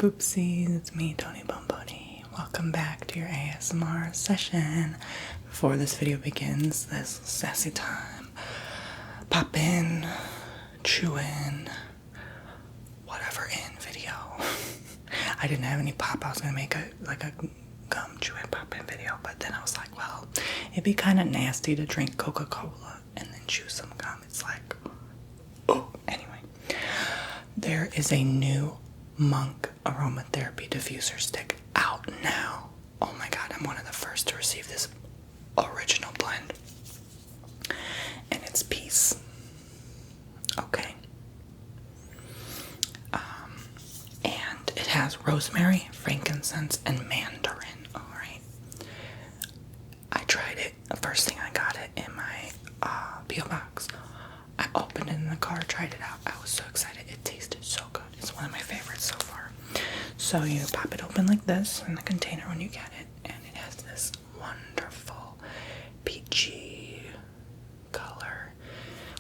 Boopsies, it's me, Tony Bomboni. Welcome back to your ASMR session. Before this video begins, this sassy time. Pop in, chew in, whatever in video. I didn't have any pop. I was gonna make a gum chew in pop in video, but then I was like, well, it'd be kind of nasty to drink Coca-Cola and then chew some gum. It's like, oh, anyway. There is a new MONQ aromatherapy diffuser stick out now. Oh my god, I'm one of the first to receive this original blend. And it's Peace. Okay. And it has rosemary, frankincense, and mandarin. Alright. I tried it. The first thing I got it in my P.O. box. I opened it in the car, tried it out. I was so excited. It tasted so good. It's one of my favorites so far. So you pop it open like this in the container when you get it, and it has this wonderful peachy color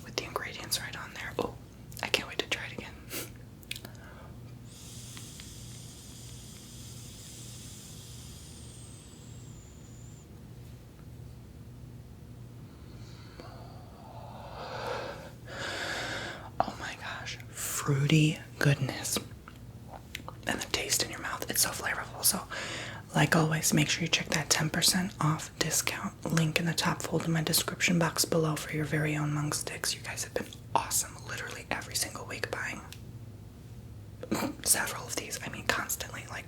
with the ingredients right on there. Oh, I can't wait to try it again. Oh my gosh, fruity goodness. And the taste in your mouth, it's so flavorful. So like always, make sure you check that 10% off discount link in the top fold in my description box below for your very own MONQ sticks. You guys have been awesome, literally every single week, buying several of these. I mean, constantly. Like,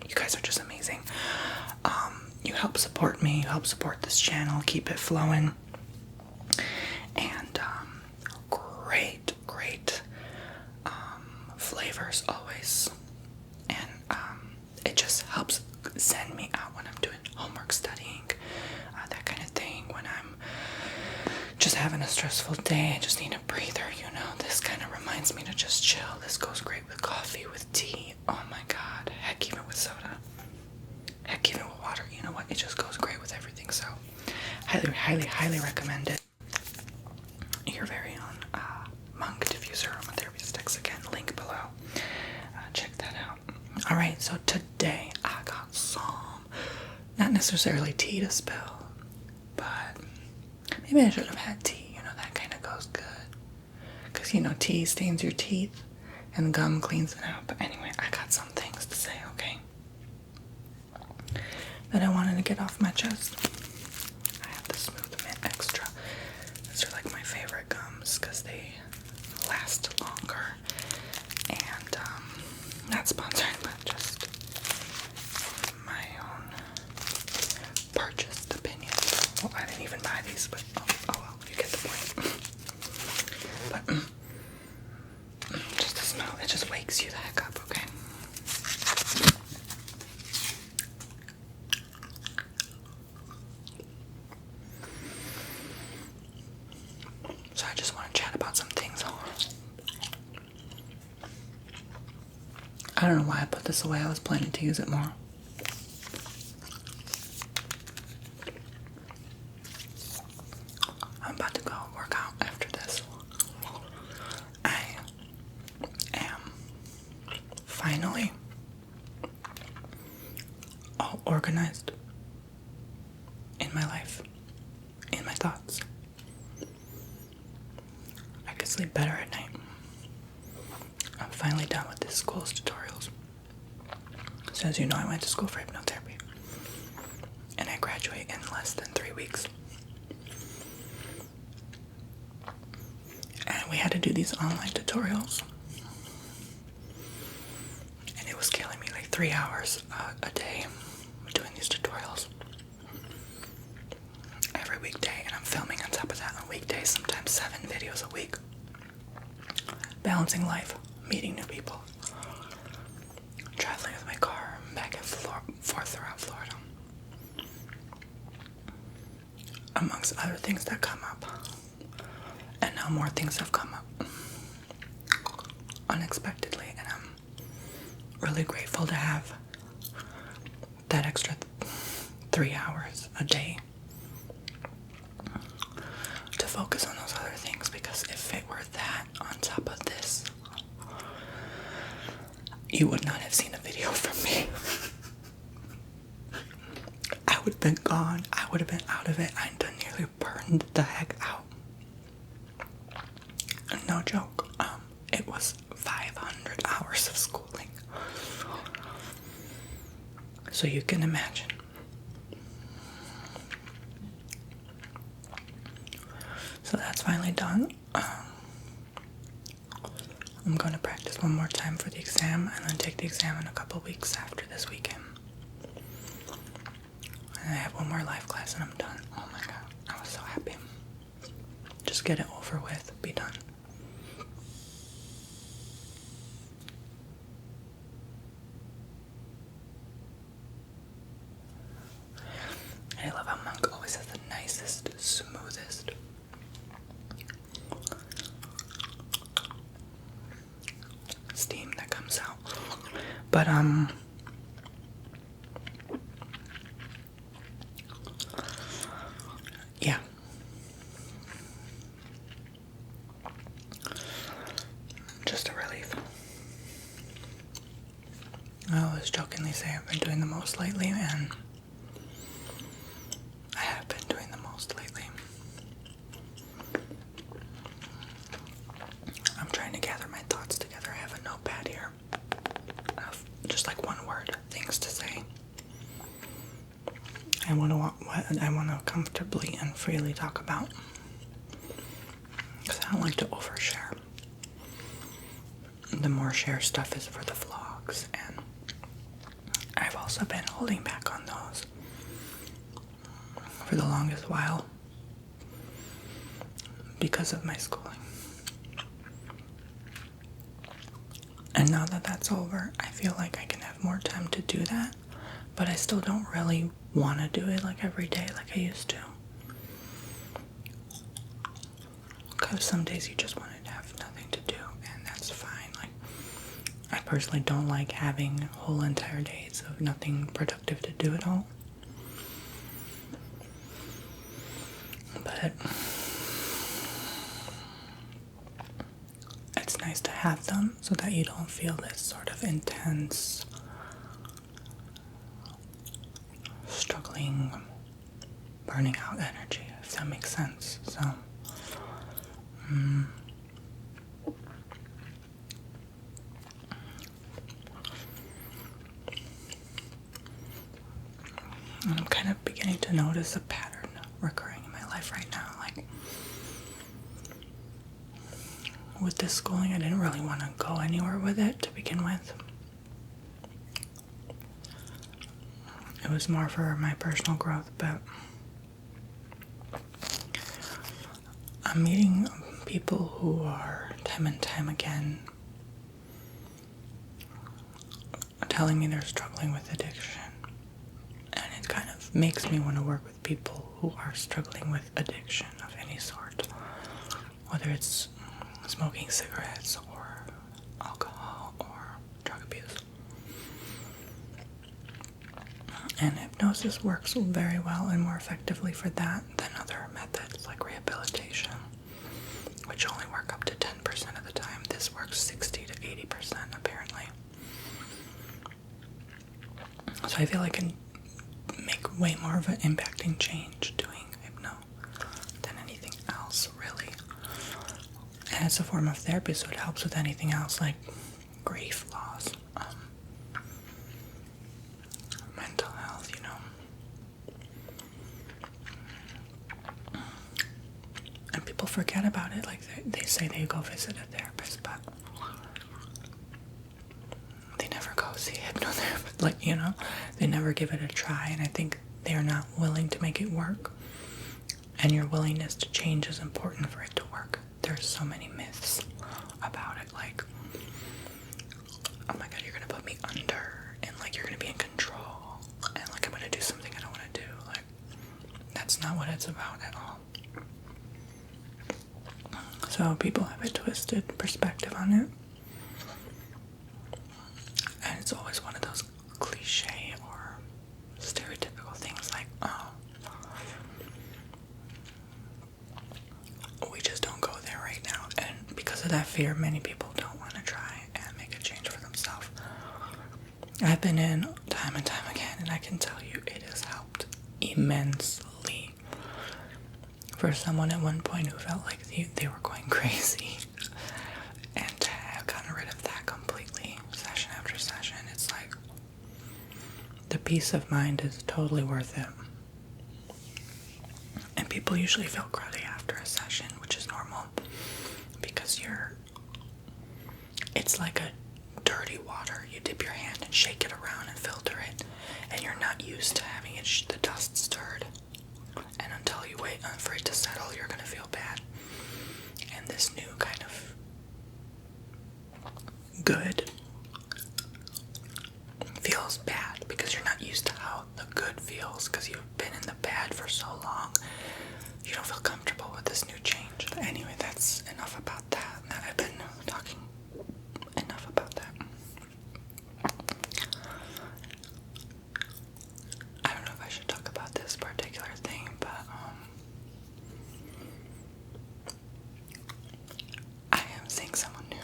you guys are just amazing. You help support me, you help support this channel, keep it flowing. And great flavors always. And it just helps send me out when I'm doing homework, studying, that kind of thing. When I'm just having a stressful day, I just need a breather, you know. This kind of reminds me to just chill. This goes great with coffee, with tea. Oh my god, heck, even with soda. Heck, even with water. You know what? It just goes great with everything. So highly recommend it. Your very own MONQ diffuser aromatherapy sticks. Again, link below. Check that out. Alright, so today I got some, not necessarily tea to spill, but maybe I should have had tea. You know, that kind of goes good. Because, you know, tea stains your teeth and gum cleans it out. But anyway, I got some things to say, okay? That I wanted to get off my chest. I have the Smooth Mint Extra. These are like my favorite gums because they last longer. And not sponsored, but just my own purchased opinion. Well, I didn't even buy these, but oh well, you get the point. But just the smell, it just wakes you the heck up, okay? So I just want to chat about some things. I don't know why I put this away. I was planning to use it more. I'm about to go work out after this. I am finally all organized in my life, in my thoughts. I could sleep better at night. I'm finally done with this school's tutorials. So as you know, I went to school for hypnotherapy. And I graduate in less than 3 weeks. And we had to do these online tutorials. And it was killing me, like 3 hours a day doing these tutorials. Every weekday, and I'm filming on top of that on weekdays, sometimes 7 videos a week. Balancing life, meeting new people, traveling with my car back and forth throughout Florida, amongst other things that come up. And now more things have come up unexpectedly, and I'm really grateful to have that extra 3 hours a day to focus on those other things, because if it were that on top of this, you would not have seen a video from me. I would have been gone. I would have been out of it. I'd done nearly burned the heck out. No joke. It was 500 hours of schooling. So you can imagine. So that's finally done. I'm going to practice one more time for the exam and then take the exam in a couple weeks after this weekend. And I have one more life class and I'm done. Oh my god, I was so happy. Just get it over with, be done. I love how Monk always has the nicest, smoothest steam that comes out. But yeah. Just a relief. I always jokingly say I've been doing the most lately, and I have been doing the most lately. I'm trying to gather my thoughts together. I have a notepad here of just like one word, things to say. I want to comfortably and freely talk about, because I don't like to overshare. The more share stuff is for the vlogs, and I've also been holding back on those for the longest while because of my schooling. And now that that's over, I feel like I can have more time to do that, but I still don't really want to do it like every day like I used to. Because some days you just want to have nothing to do, and that's fine. Like, I personally don't like having whole entire days of nothing productive to do at all. But it's nice to have them so that you don't feel this sort of intense struggling, burning out energy, if that makes sense. So I'm kind of beginning to notice a pattern recurring in my life right now. Like, with this schooling, I didn't really want to go anywhere with it to begin with. It was more for my personal growth, but I'm meeting people who are time and time again telling me they're struggling with addiction. And it kind of makes me want to work with people who are struggling with addiction of any sort. Whether it's smoking cigarettes or alcohol or drug abuse. And hypnosis works very well and more effectively for that than other methods like rehabilitation, which only work up to 10% of the time. This works 60 to 80% apparently. So I feel I can make way more of an impacting change doing hypno than anything else, really. And it's a form of therapy, so it helps with anything else like grief, loss, mental health, you know. And people forget about it. Like they say they go visit a therapist, but they never go see a hypnotherapist. Like, you know, they never give it a try, and I think they're not willing to make it work. And your willingness to change is important for it to work. There's so many myths about it, like, oh my god, you're gonna put me under, and like you're gonna be in control, and like I'm gonna do something I don't want to do. Like, that's not what it's about at all. So people have a twisted perspective on it, and it's always one of those cliche or stereotypical things like, oh, we just don't go there right now. And because of that fear, many people don't want to try and make a change for themselves. I've been in time and time again, and I can tell you it has helped immensely. For someone at one point who felt like they were going crazy, and to have gotten rid of that completely, session after session, it's like the peace of mind is totally worth it. And people usually feel cruddy after a session, which is normal, because it's like a dirty water. You dip your hand and shake it around and filter it, and you're not used to having the dust stirred. And until you wait for it to settle, you're gonna feel bad. And this new kind of good feels bad because you're not used to how the good feels, because you've been in the bad for so long. You don't feel comfortable with this new change. But anyway, that's enough about that. Now I've been talking enough about that. I don't know if I should talk about this particular thing, but I am seeing someone new.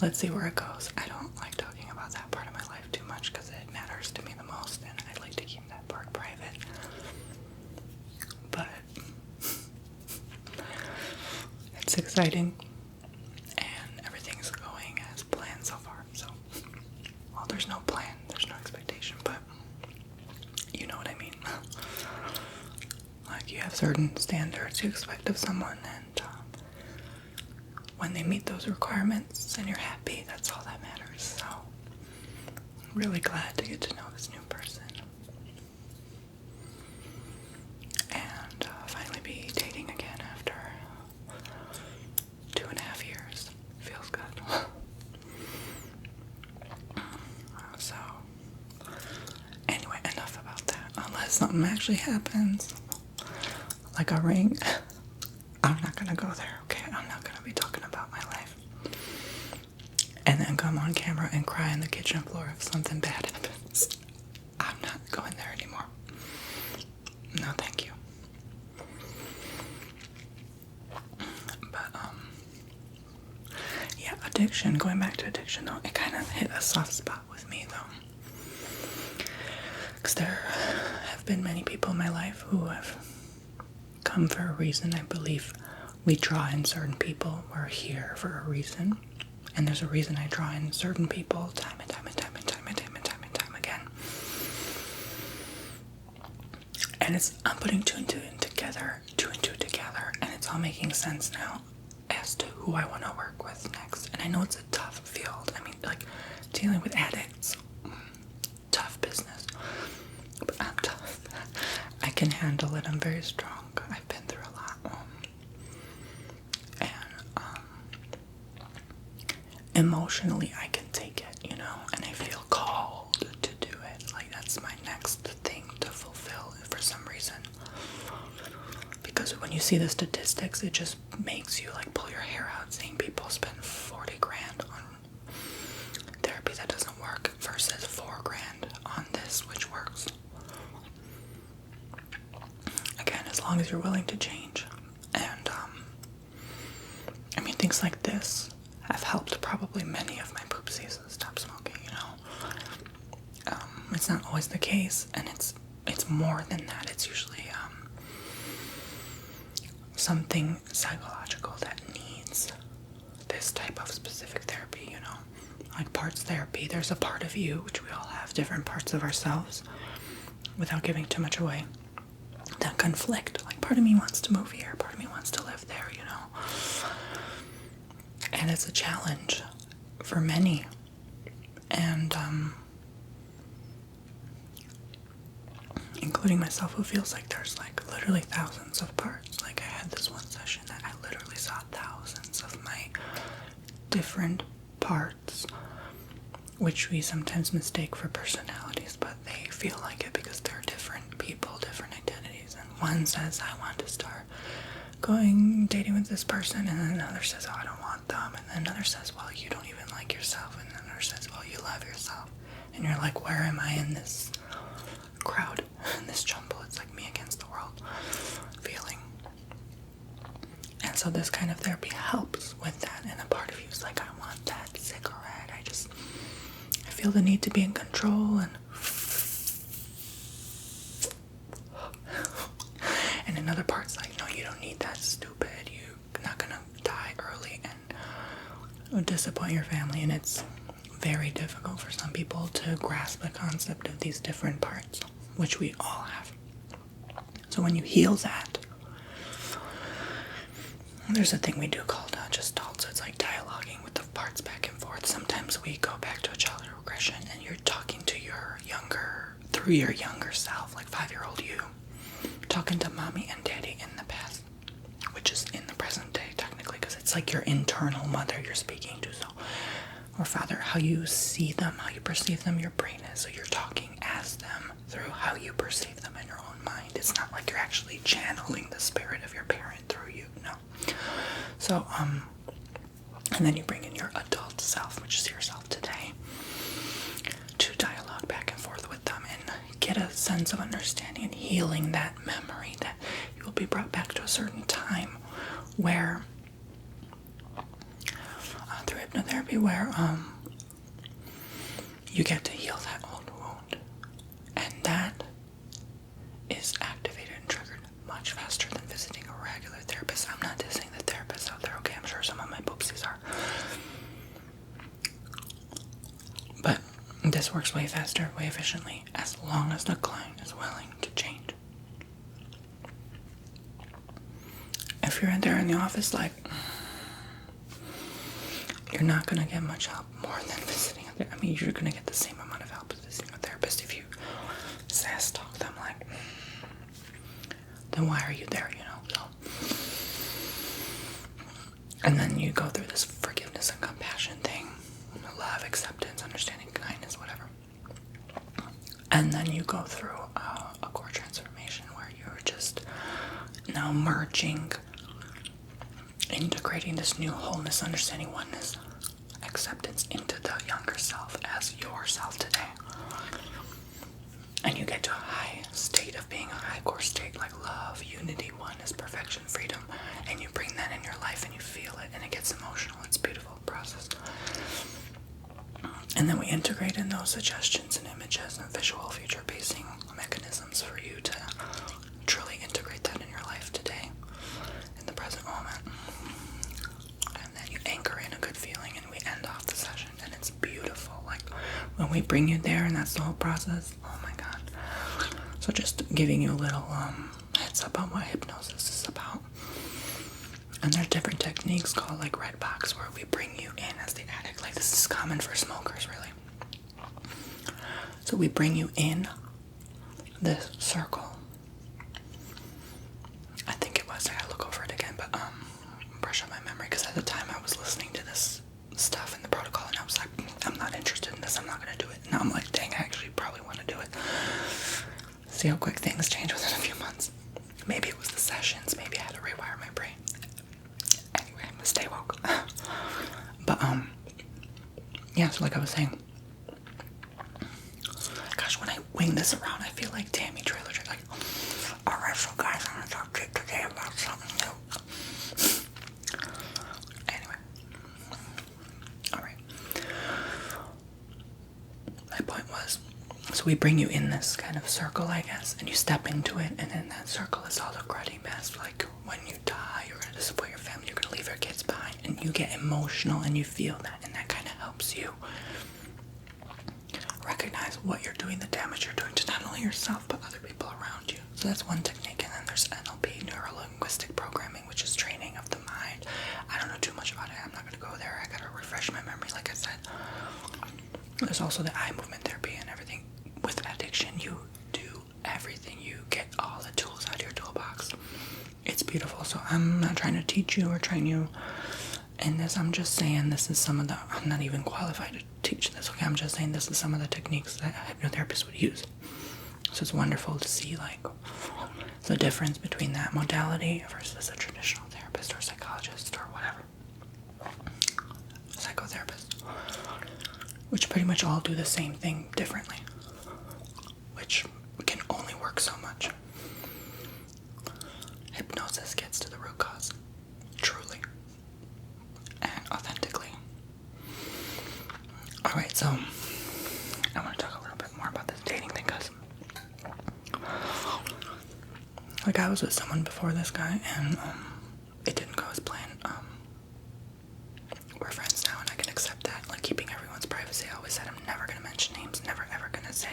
Let's see where it goes. I don't like talking about that part of my life too much because it matters to me the most, and I like to keep that part private. But it's exciting, and everything's going as planned so far. So, well, there's no plan, there's no expectation, but you know what I mean. Like, you have certain standards you expect of someone, and when they meet those requirements and you're happy, that's all that matters. So, I'm really glad to get to know this new person. And finally be dating again after 2.5 years. Feels good. So, anyway, enough about that. Unless something actually happens, like a ring, I'm not gonna go there, okay? I'm not gonna be talking about my life. And then come on camera and cry on the kitchen floor if something bad happens. I'm not going there anymore. No, thank you. But, yeah, addiction, going back to addiction though, it kind of hit a soft spot with me though. Because there have been many people in my life who have come for a reason. I believe we draw in certain people. We're here for a reason. And there's a reason I draw in certain people time and time and time and time and time and time and time again. And I'm putting two and two together, and it's all making sense now as to who I want to work with next. And I know it's a tough field. I mean, like, dealing with addicts, tough business. But I'm tough. I can handle it. I'm very strong. I've been through a lot. And emotionally, I can take it, and I feel called to do it. Like, that's my next thing to fulfill for some reason. Because when you see the statistics, it just makes you like pull your hair out, seeing people spend $40,000 on therapy that doesn't work versus $4,000 on this, which works. Again, as long as you're willing to change. And I mean, things like this have helped probably many of my poopsies stop smoking, It's not always the case, and it's more than that. It's usually something psychological that needs this type of specific therapy, like parts therapy. There's a part of you, which we all have different parts of ourselves, without giving too much away, that conflict. Like, part of me wants to move here, part of me wants to live there, and it's a challenge for many. And including myself, who feels like there's like literally thousands of parts. Like, I had this one session that I literally saw thousands of my different parts, which we sometimes mistake for personalities, but they feel like it because they're different people, different identities. And one says, I want to start dating with this person, and then another says, oh, I don't want them, and then another says, well, you don't even like yourself, and then another says, well, you love yourself. And you're like, where am I in this crowd, in this jumble? It's like me against the world feeling. And so this kind of therapy helps with that, and a part of you is like, I want that cigarette. I feel the need to be in control and in other parts like, no, you don't need that, stupid, you're not gonna die early and disappoint your family. And it's very difficult for some people to grasp the concept of these different parts, which we all have. So when you heal that, there's a thing we do called Gestalt. So it's like dialoguing with the parts back and forth. Sometimes we go back to a childhood regression and you're talking to through your younger self, like 5-year-old you, talking to mommy and daddy in the past, which is in the present day technically, because it's like your internal mother you're speaking to. So, or father, how you see them, how you perceive them, your brain is. So you're talking as them through how you perceive them in your own mind. It's not like you're actually channeling the spirit of your parent through you, no. So, and then you bring in your adult self, which is yourself today, to dialogue back and forth with them and get a sense of understanding and healing that memory, that you will be brought back to a certain time where, through hypnotherapy, where you get to heal that old wound. And that is activated and triggered much faster than visiting a regular therapist. I'm not dissing the therapists out there, okay? I'm sure some of my poopsies are. But this works way faster, way efficiently, as long as the client is willing to change. If you're in there in the office, like, you're not going to get much help more than visiting a therapist. I mean, you're going to get the same amount of help as visiting a therapist if you sass talk them, like, then why are you there, you know? So, and then you go through this forgiveness and compassion thing, love, acceptance, understanding, kindness, whatever. And then you go through a core transformation where you're just now merging, integrating this new wholeness, understanding, oneness, acceptance into the younger self as yourself today. And you get to a high state of being, a high core state, like love, unity, oneness, perfection, freedom. And you bring that in your life and you feel it and it gets emotional. It's a beautiful process. And then we integrate in those suggestions and images and visual future pacing mechanisms for you to truly integrate that in your life today, in the present moment. And then you anchor in a good feeling and we end off the session and it's beautiful. Like when we bring you there and that's the whole process, oh my God. So just giving you a little heads up on what hypnosis is about. And there's different techniques called like red box where we bring you in as the addict. Like this is common for smokers, really. So we bring you in this circle. I think it was, I gotta look over it again, but brush up my memory, because at the time I was listening to this stuff in the protocol and I was like, I'm not interested in this, I'm not gonna do it. Now I'm like, dang, I actually probably want to do it. See how quick things change within a few months. Maybe it was the sessions, maybe I had to rewire my brain. Anyway, I'm gonna stay woke. But yeah, so like I was saying, gosh, when I wing this around, I feel like Tammy Trailer. Like, alright, so guys, I'm gonna talk to you today about something new. Anyway, alright. My point was, so we bring you in this kind of circle, I guess, and you step into it, and in that circle is all the cruddy mess. Like, when you die, you're gonna disappoint your family, you're gonna leave your kids behind, and you get emotional, and you feel that, and that kind of helps you recognize what you're doing, the damage you're doing to not only yourself, but other people around you. So that's one technique, and then there's NLP, neuro-linguistic programming, which is training of the mind. I don't know too much about it, I'm not gonna go there, I gotta refresh my memory, like I said. There's also the eye movement therapy and everything. With addiction, you do everything. You get all the tools out of your toolbox. It's beautiful. So I'm not trying to teach you or train you in this. I'm just saying this is some of the, I'm not even qualified to teach this, okay? I'm just saying this is some of the techniques that hypnotherapists would use. So it's wonderful to see like the difference between that modality versus a traditional therapist or psychologist or whatever. Psychotherapist. Which pretty much all do the same thing differently. Which can only work so much. Hypnosis gets to the root cause, truly and authentically. Alright, so Like, I was with someone before this guy, and it didn't go as planned. We're friends now, and I can accept that. Like, keeping everyone's privacy. I always said I'm never gonna mention names, never ever gonna say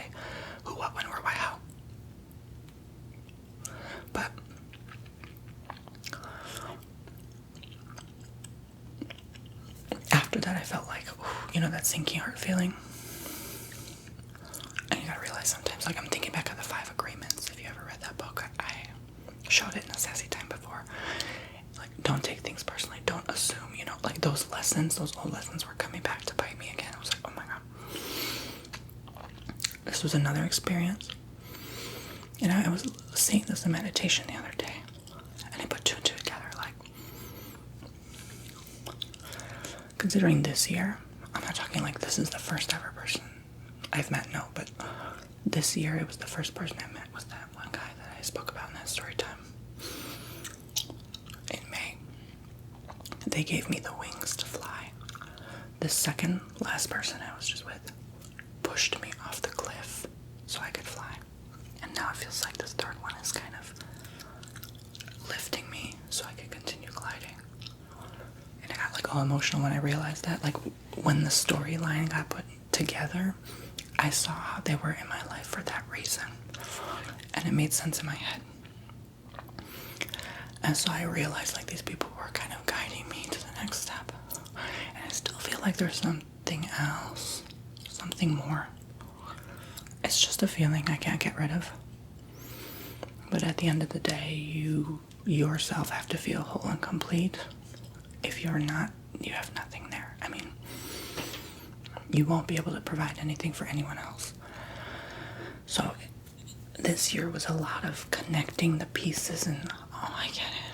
who, what, when, where, why, how. But after that, I felt like, you know, that sinking heart feeling. And you gotta realize sometimes, like, I'm thinking back on the 5 agreements. If you ever read that book, I showed it in a Sassy time before. Like, don't take things personally. Don't assume, you know, like, those lessons, those old lessons were coming back to bite me again. I was like, oh my god. This was another experience. You know, I was seeing this in meditation the other day, and I put 2 and 2 together. Like, considering this year, I'm not talking like this is the first ever person I've met, no, but this year it was the first person I met was that one guy that I spoke about in that story time. In May, they gave me the wings to fly. The second last person I was just with pushed me off the cliff so I could fly. And now it feels like this third one is kind of lifting me so I could continue gliding. And I got like all emotional when I realized that. Like, when the storyline got put together, I saw how they were in my life for that reason. And it made sense in my head. And so I realized, like, these people were kind of guiding me to the next step. And I still feel like there's something else, something more. It's just a feeling I can't get rid of. But at the end of the day, you yourself have to feel whole and complete. If you're not, you have nothing there. I mean, you won't be able to provide anything for anyone else. So this year was a lot of connecting the pieces and, oh, I get it.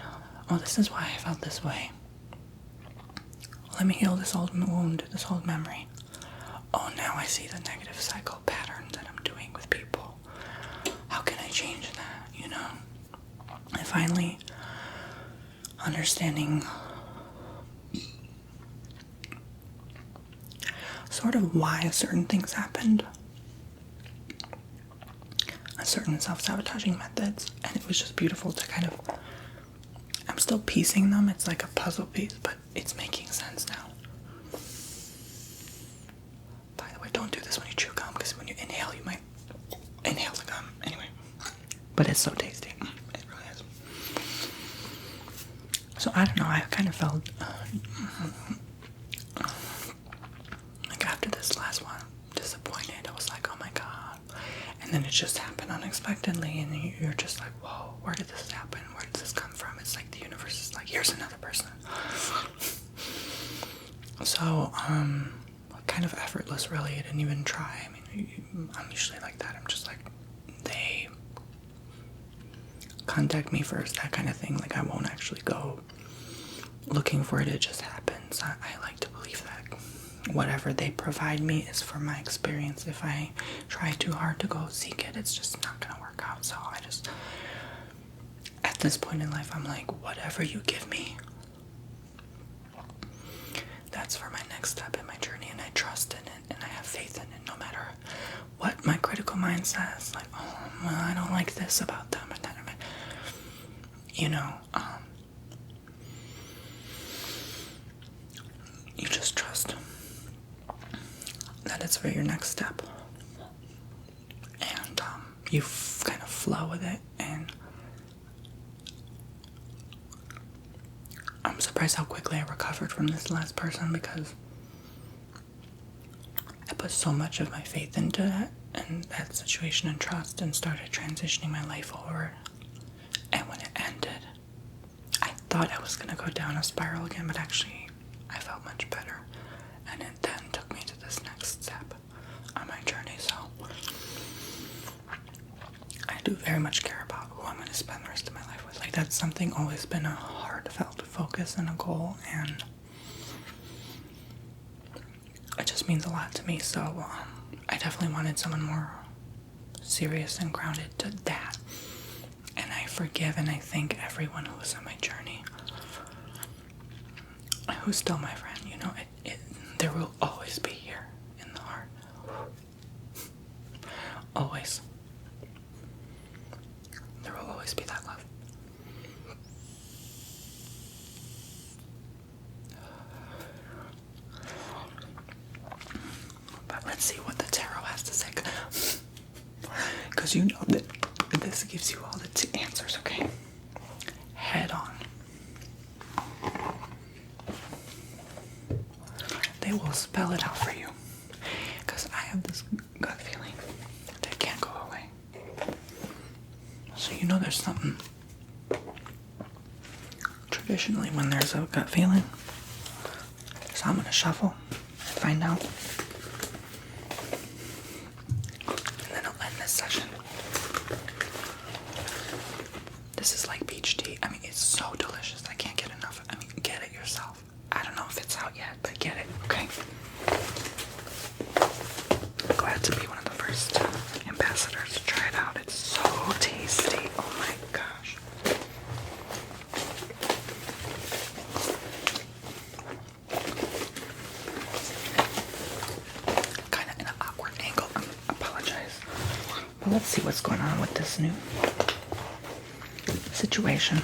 Oh, this is why I felt this way. Let me heal this old wound, this old memory. Oh, now I see the negative cycle pattern that I'm doing with people. How can I change that, you know? And finally, understanding sort of why certain things happened. Certain self-sabotaging methods. And it was just beautiful to kind of, I'm still piecing them. It's like a puzzle piece, but it's making sense now. By the way, don't do this when you chew gum, because when you inhale, you might inhale the gum. Anyway, but it's so tasty. It really is. So I don't know, I kind of felt like after this last one, disappointed. I was like, oh my god. And then it just happened unexpectedly, and you're just like, whoa, where did this happen? Where did this come from? It's like the universe is like, here's another person. So, kind of effortless, really. I didn't even try. I mean, I'm usually like that. I'm just like, they contact me first, that kind of thing. Like, I won't actually go looking for it. It just happens. I like to believe that whatever they provide me is for my experience. If I try too hard to go seek it, it's just not gonna work out. So I just, at this point in life, I'm like, whatever you give me, that's for my next step in my journey, and I trust in it, and I have faith in it, no matter what my critical mind says. Like, oh, well, I don't like this about them, and that, you know, you just trust that it's for your next step, and you kind of flow with it. And I'm surprised how quickly I recovered from this last person, because I put so much of my faith into that and that situation and trust, and started transitioning my life forward. And when it ended, I thought I was gonna go down a spiral again, but actually I felt much better. And it then took me to this next step on my journey. So I do very much care about who I'm going to spend the rest of my life with. Like, that's something always been a heartfelt focus and a goal, and it just means a lot to me. So I definitely wanted someone more serious and grounded to that. And I forgive and I thank everyone who was on my journey, who's still my friend. You know, there will always be here in the heart. Always. There will always be that love. and see what the tarot has to say. Because you know that this gives you all the answers, okay? Head on. They will spell it out for you. Because I have this gut feeling that can't go away. So you know there's something. Traditionally, when there's a gut feeling, so I'm going to shuffle and find out. And then I'll end this session. This is like peach tea. I mean, it's so delicious. I can't get enough. I mean, get it yourself. I don't know if it's out yet, but get it, okay? Glad to be one of the first ambassadors to try it out. It's so tasty. Oh my gosh. Kind of in an awkward angle. I apologize. But let's see what's going on with this new situation.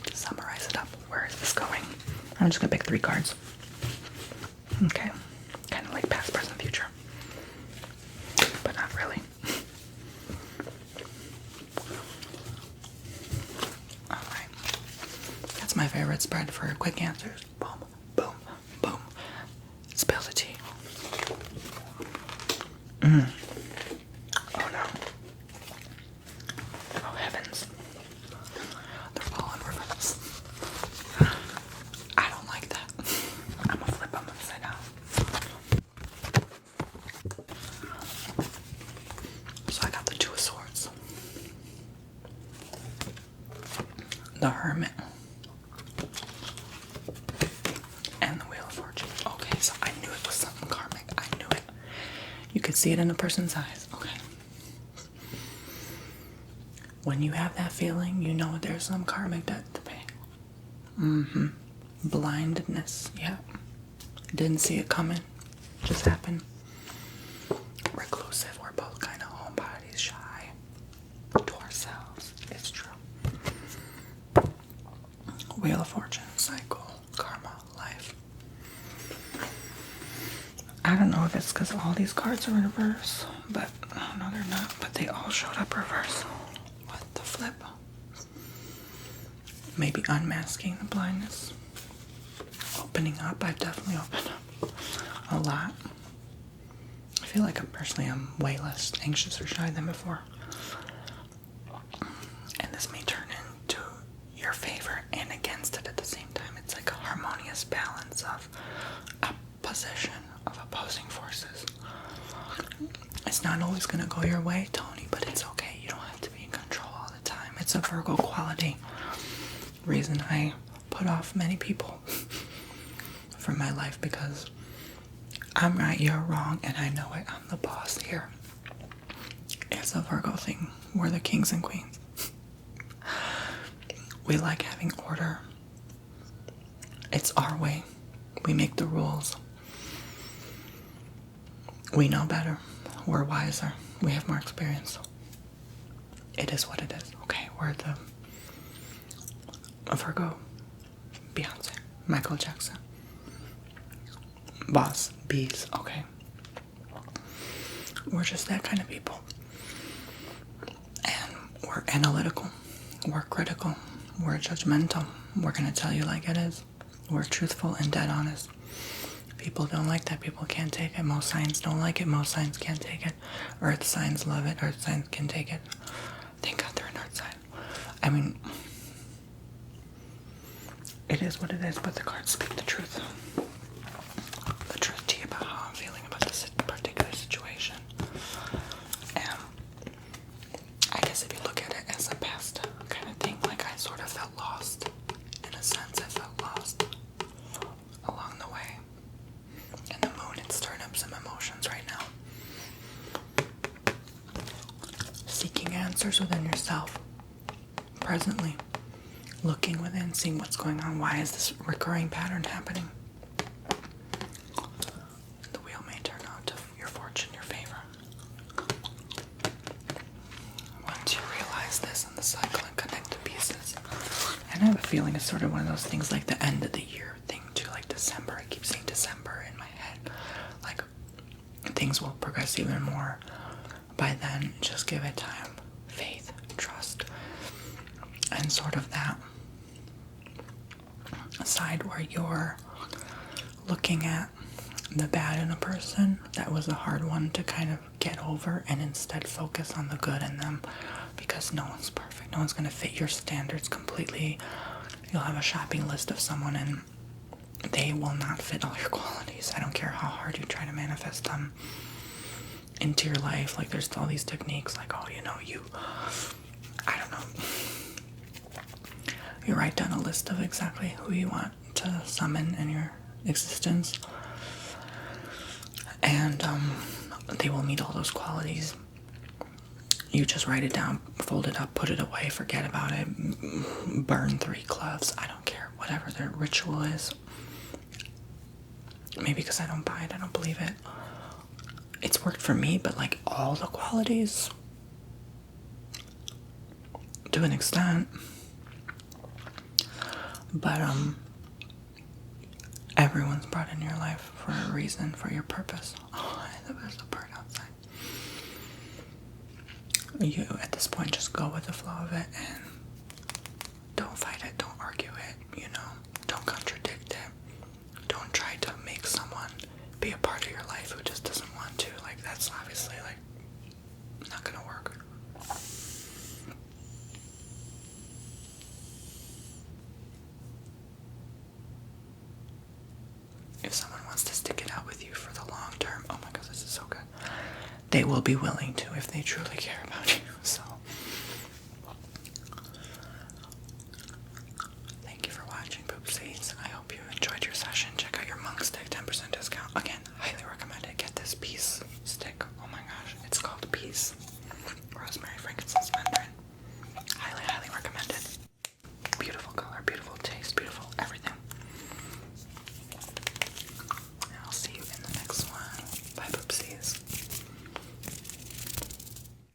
To summarize it up, where is this going? I'm just gonna pick 3 cards. Okay. Kind of like past, present, future. But not really. Alright. That's my favorite spread for quick answers. Boom, boom, boom. Spill the tea. Oh no. Oh heavens. They're all in reverse. I don't like that. I'm gonna flip them upside down. So I got the 2 of Swords. The Hermit. And the Wheel of Fortune. Okay, so I knew it was something karmic. I knew it. You could see it in a person's eyes. Okay. When you have that feeling, you know there's some karmic debt to pay. Blindness. Yeah. Didn't see it coming. Just happened. Reclusive. We're both kind of homebodies, shy to ourselves. It's true. Wheel of Fortune, cycle, karma, life. I don't know if it's because all these cards are in reverse, but no, they're not. But they all showed up reverse. What the flip? Maybe unmasking the blindness. Opening up. I've definitely opened up a lot. I feel like I'm way less anxious or shy than before. And this may turn into your favor and against it at the same time. It's like a harmonious balance of opposition, of opposing forces. It's not always going to go your way, Tony, but it's okay. You don't have to be in control all the time. It's a Virgo quality. Reason I put off many people from my life, because I'm right, you're wrong, and I know it. I'm the boss here. It's a Virgo thing. We're the kings and queens. We like having order. It's our way. We make the rules. We know better. We're wiser. We have more experience. It is what it is. Okay, we're the Virgo, Beyonce, Michael Jackson. Boss, bees, okay. We're just that kind of people. And we're analytical. We're critical. We're judgmental. We're going to tell you like it is. We're truthful and dead honest. People don't like that. People can't take it. Most signs don't like it. Most signs can't take it. Earth signs love it. Earth signs can take it. Thank God they're an earth sign. I mean, it is what it is, but the cards speak the truth. The truth to you about how I'm feeling about this particular situation. And I guess if you look at it as a past kind of thing, like I sort of felt lost. In a sense, I felt lost along the way. And the moon is stirring up some emotions right now. Seeking answers within yourself. Presently. Looking within, seeing what's going on. Why is this recurring pattern happening? The wheel may turn out to your fortune, your favor. Once you realize this in the cycle and connect the pieces. And I have a feeling it's sort of one of those things like the end of the year thing too, like December. I keep saying December in my head. things will progress even more. By then, just give it time, faith, trust, and sort of that side where you're looking at the bad in a person. That was a hard one to kind of get over, and instead focus on the good in them, because no one's perfect. No one's going to fit your standards completely. You'll have a shopping list of someone and they will not fit all your qualities. I don't care how hard you try to manifest them into your life. Like, there's all these techniques like, oh, I don't know. You write down a list of exactly who you want to summon in your existence, and they will meet all those qualities. You just write it down, fold it up, put it away, forget about it, burn 3 cloves. I don't care, whatever their ritual is. Maybe because I don't buy it, I don't believe it. It's worked for me, but like all the qualities, to an extent. But everyone's brought in your life for a reason, for your purpose. Oh, there's a bird outside. You, at this point, just go with the flow of it and don't fight it, don't argue it, don't contradict it. Don't try to make someone be a part of your life who just doesn't want to. Like, that's obviously, like, not gonna work. If someone wants to stick it out with you for the long term, oh my god, this is so good. They will be willing to if they truly care about you.